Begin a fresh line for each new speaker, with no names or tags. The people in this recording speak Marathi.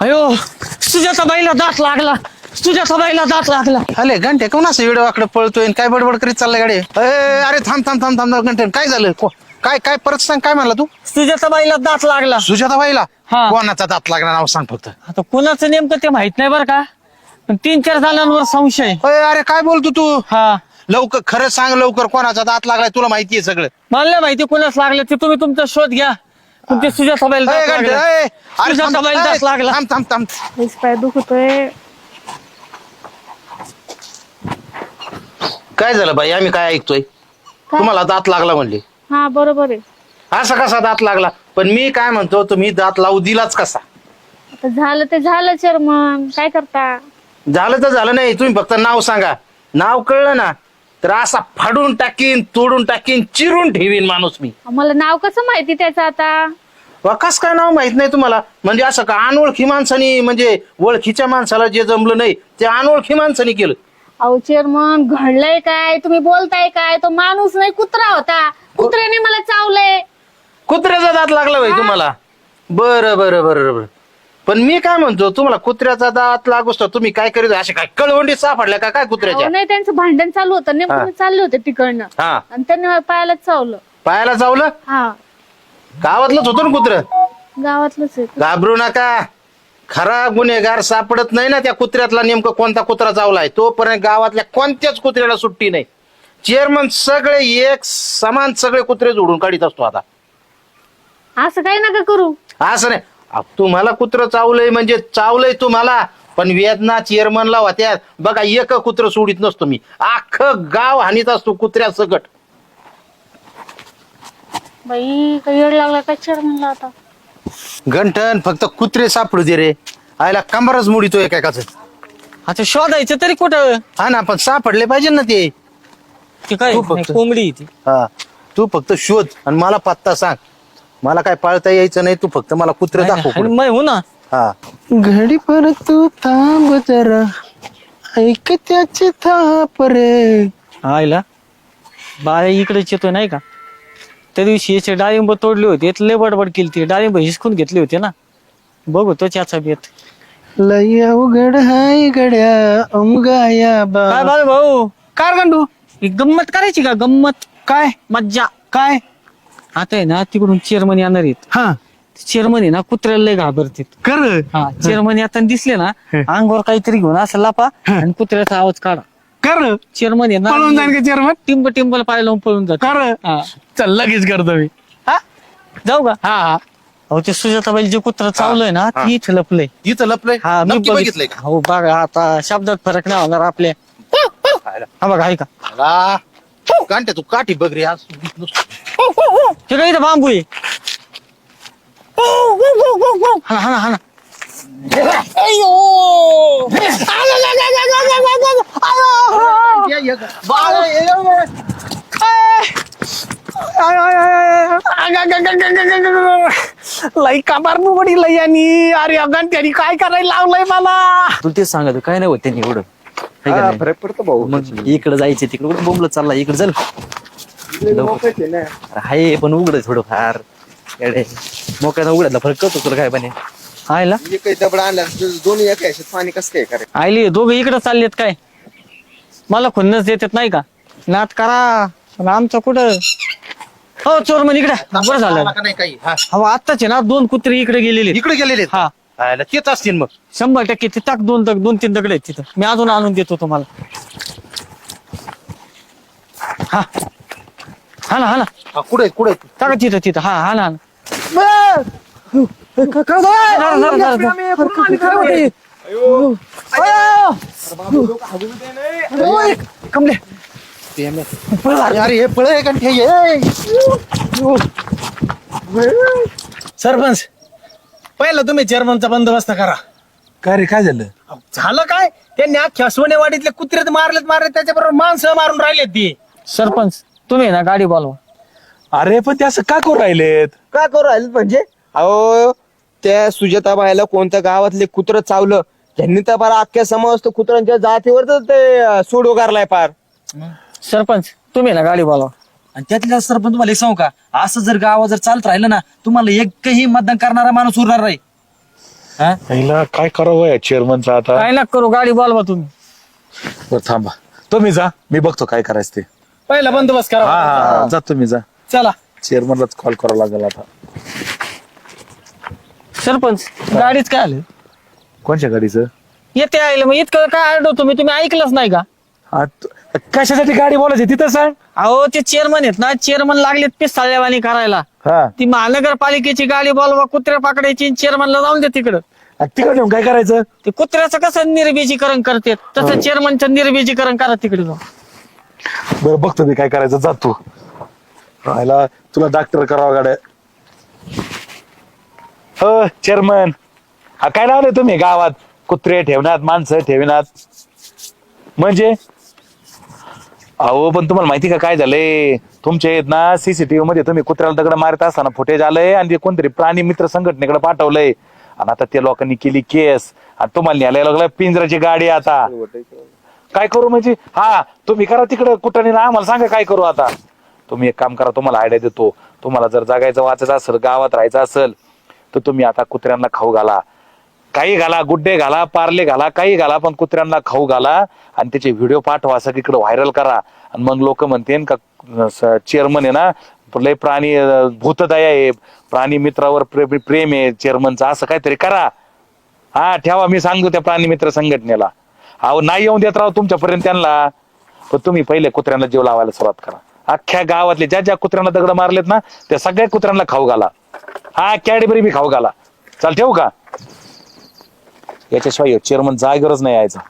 अयो तुझ्या बाईला दात लागला, तुझ्या बाईला दात लागला.
अरे घंटे कोण असं वेळ वाकडं पळतोय आणि काय बडबड करीत चाललंय गाडी? अरे थांब थांब थांब थांब घंटे काय झालं? काय काय परत सांग, काय म्हणला तू?
तुझ्या बाईला दात लागला.
सुजाताबाईला?
हा.
कोणाचा दात लागला नाव सांग फक्त.
आता कुणाचं नेमकं ते माहित नाही बरं का, पण 3-4 जणांवर संशय.
अरे काय बोलतो तू?
हा,
लवकर खरं सांग, लवकर कोणाचा दात लागलाय? तुला माहितीये सगळं.
मला नाही माहिती कुणाच लागले ते, तुम्ही तुमचा शोध घ्या. तुमच्या सुजाता बाईला दात लागला. सुजाता बाईला दात लागला.
थांब थांब थांब.
हेच पाय दुखतोय.
काय झालं बाई? आम्ही काय ऐकतोय? तुम्हाला दात लागला म्हणले.
हा बरोबर आहे.
असा कसा दात लागला? पण मी काय म्हणतो, तुम्ही दात लावू दिलाच कसा?
आता झालं ते झालं चेअरमन, काय करता?
झालं तर झालं नाही, तुम्ही फक्त नाव सांगा. नाव कळलं ना तर असा फाडून टाकीन, तोडून टाकीन, चिरून ठेवीन माणूस मी.
मला नाव कसं माहिती त्याचं आता?
कस काय नाव माहित नाही तुम्हाला? म्हणजे असं का अनोळखी माणसानी, म्हणजे ओळखीच्या माणसाला जे जमलं नाही ते अनोळखी माणसानी केलं?
अहो चेअरमन, घडलंय काय? तुम्ही बोलताय काय? तो माणूस नाही, कुत्रा होता. कुत्र्याने मला चावलंय.
कुत्र्याचा दात लागला बाई तुम्हाला? बरं बरं बरं बरं. पण मी काय म्हणतो, तुम्हाला कुत्र्याचा दात लागूस तर तुम्ही काय करीत? असे काय कळवंडी सापडल्या का काय
अहो,
कुत्र्याच्या?
नाही, त्यांचं भांडण चालू होतं, नेमकं मी चालले होते तिकडनं
हा.
आणि त्यांनी मला पायालाच चावलं.
पायाला चावलं?
हा,
गावातलंच होतं ना कुत्र?
गावातलंच आहे.
घाबरू नका. खरा गुन्हेगार सापडत नाही ना त्या कुत्र्यातला नेमकं कोणता कुत्रा चावलाय, तोपर्यंत गावातल्या कोणत्याच कुत्र्याला सुट्टी नाही. चेअरमन सगळे एक समान सगळे कुत्रे जोडून काढीत असतो आता.
असं काही नका करू.
असं नाही, तुम्हाला कुत्र चावलंय म्हणजे चावलंय तुम्हाला, पण वेदना चेअरमनला होत्या बघा. एक कुत्र सोडित नसतो मी, अख्खं गाव हानीत असतो कुत्र्या सकट.
बाई, काही येड लागला काय चेअरमनला आता?
घंटन फक्त कुत्रे सापडू दे रे. आयला कंबरच मुडीतो एकाच.
आता शोधायचं तरी कुठं?
हा ना, पण सापडले पाहिजे ना ते.
ते काय
तू फक्त-
कोंबडी आहे ती.
हा, तू फक्त शोध आणि मला पत्ता सांग. मला काय पाळता यायचं नाही, तू फक्त मला कुत्रे दाखव
आणि
पुढं.
मग हो ना.
हा. घडी पर तू थांब जरा, ऐक त्याची थाप रे.
आईला बाळा इकडेच येतोय नाही का? त्या दिवशी याचे डाळिंब तोडले होते, लय बडबड केली. ती डाळिंब हिसकून घेतले होते ना. बघू तो त्याचा बेत.
लय अवघड हाय गड्या अमगाया बा.
काय बाळ भाऊ,
काय गंडू?
ही गंमत करायची का? गंमत
काय
मज्जा.
काय?
आता आहे ना, तिकडून चेअरमन येणार आहेत.
हा
चेअरमन आहे ना, कुत्र्याला लय घाबरतात.
कर.
हा, चेअरमन येताना दिसले ना, अंगावर काहीतरी घेऊन असं लापा आणि कुत्र्याचा आवाज काढा.
कर.
चेअरमन आहे
पळून जाईन
ना,
का चेअरमन?
टिंब टिंबल पाय लावून पळून जात.
कर.
हा,
चल लगेच करतो मी.
हा? जाऊ का?
हा हा.
अहो ते सुजाताबाई जे कुत्र चावलंय ना, ती इथे लपलंय.
इथं लपलंय?
हा, मी
नक्की बघितलंय का?
हो बघा, आता शब्दात फरक नाही होणार आपल्या. हा बघा, ऐका
ला, कांटे तू काठी बघ रे आज.
ते काय इथं बांबू आहे. हाना हाना हाना.
लई काबार मुगडी लई आणि अरे अगं त्यांनी काय करायला लावलंय मला.
तू तेच सांगत काय नाही होत त्यांनी एवढं है का नाही?
फरक पडतो भाऊ.
मग इकडे जायचं तिकडे कुठं बोंबलत चालला इकडे चल. अरे हाय पण उघड थोडं फार मोकळ्यानं उघडला फरक कळतो तुला काय पण
आयला
काही दबड आणला दोन्ही एका ह्याच्यात पाणी कसं काय करायचं?
आयली दोघं इकडे चाललेत काय? मला खुन्नस देतात नाही का? नात करा पण आमचं कुठं. हो चोरमन इकडे बरं झालं.
नाही काही. हा.
हो आत्ताच आहे ना, 2 कुत्रे इकडे गेलेले.
इकडे गेलेले
हा,
तेच असतील मग.
100% ते टाक. 2-3 दगड आहेत तिथं. मी अजून आणून देतो तुम्हाला. हा हा ना हा ना,
हा, कुठे कुठे?
टाका तिथं. हा हा ना हा ना.
अरे हे पळ आहे का हे?
सरपंच, पहिलं तुम्ही चेअरमनचा बंदोबस्त करा.
काय रे, काय झालं?
झालं काय? त्यांनी अख्ख्या सोनेवाडीतले कुत्रे मारले त्याच्याबरोबर माणसं मारून राहिलेत ती.
सरपंच तुम्ही ना गाडी बोलवा.
अरे पण ते असं का करू राहिलेत?
का करू राहिले म्हणजे? अहो, त्या सुजाताबाईला कोणत्या गावातले कुत्र चावलं, त्यांनी तर फार अख्ख्या समस्त कुत्र्यांच्या जातीवर तर ते सूड उगारलाय फार.
सरपंच तुम्ही ना गाडी बोलवा.
आणि त्यातल्या सरपंच तुम्हाला एक सांगू का, असं जर गावात जर चालत राहिलं ना, तुम्हाला एकही मतदान करणारा माणूस उरणार नाही.
हा?
पहिला काय करावं या चेअरमनचं आता?
काय ना करू, गाडी बोलवा तुम्ही.
बरं थांबा, तुम्ही जा, मी बघतो काय करायचं ते.
पहिला बंदोबस्त
हा
करा
हा जा, तुम्ही जा.
चला.
चेअरमनलाच कॉल करावा लागेल आता.
सरपंच गाडीच काय आलं?
कोणत्या गाडीचं?
येते आयलं मग इतकं काय आरडो तुम्ही ऐकलंच नाही का?
कशासाठी गाडी बोलायची तिथं सांग.
अहो ते चेअरमन आहेत ना, चेअरमन लागलेत पिसाळ्यावानी करायला.
हा
ती महानगरपालिकेची गाडी बोलवा, कुत्र्या पाकडायची, चेअरमनला जाऊन दे तिकडं.
तिकडे जाऊन काय करायचं?
ते कुत्र्याचं कसं निर्बीजीकरण करते तसं चेअरमनचं निर्बीजीकरण करा तिकडे जाऊन.
बरं बघतो मी काय करायचं, जातो. राहिला तुला डॉक्टर करावं गाड्या. हो चेअरमन, हा काय लावले तुम्ही गावात? कुत्रे ठेवण्यात, माणसं ठेवण्यात म्हणजे? अहो पण तुम्हाला माहिती का काय झालंय? तुमच्या आहेत ना सीसीटीव्ही मध्ये तुम्ही कुत्र्याला दगड मारत असताना फुटेज आलंय आणि ते कोणतरी प्राणी मित्र संघटनेकडे पाठवलंय आणि आता ते लोकांनी केली केस आणि तुम्हाला न्यायला लागला पिंजराची गाडी. आता काय करू म्हणजे? हा तुम्ही करा तिकडं कुठं ना, आम्हाला सांगा काय करू आता. तुम्ही एक काम करा, तुम्हाला आयडिया देतो. तुम्हाला जर जगायचं वाचायचं असेल, गावात राहायचं असेल तर तुम्ही आता कुत्र्यांना खाऊ घाला, काही घाला, गुड्डे घाला, पार्ले घाला, काही घाला, पण कुत्र्यांना खाऊ घाला आणि त्याचे व्हिडिओ पाठवा, सगळीकडे व्हायरल करा. आणि मग लोक म्हणते का चेअरमन आहे ना लय प्राणी भूतदया आहे, प्राणी मित्रावर प्रेम आहे चेअरमनचं, असं काहीतरी करा. हा ठेवा, मी सांगतो त्या प्राणी मित्र संघटनेला. अहो नाही येऊन देत राव तुमच्यापर्यंत त्यांना. पण तुम्ही पहिले कुत्र्यांना जीव लावायला सुरुवात करा. अख्ख्या गावातले ज्या ज्या कुत्र्यांना दगड मारलेत ना त्या सगळ्या कुत्र्यांना खाऊ घाला. हा कॅडबरी बी खाऊ घाला. चाल ठेवू का? याच्याशिवाय चेअरमन जाय गरज नाही यायचा.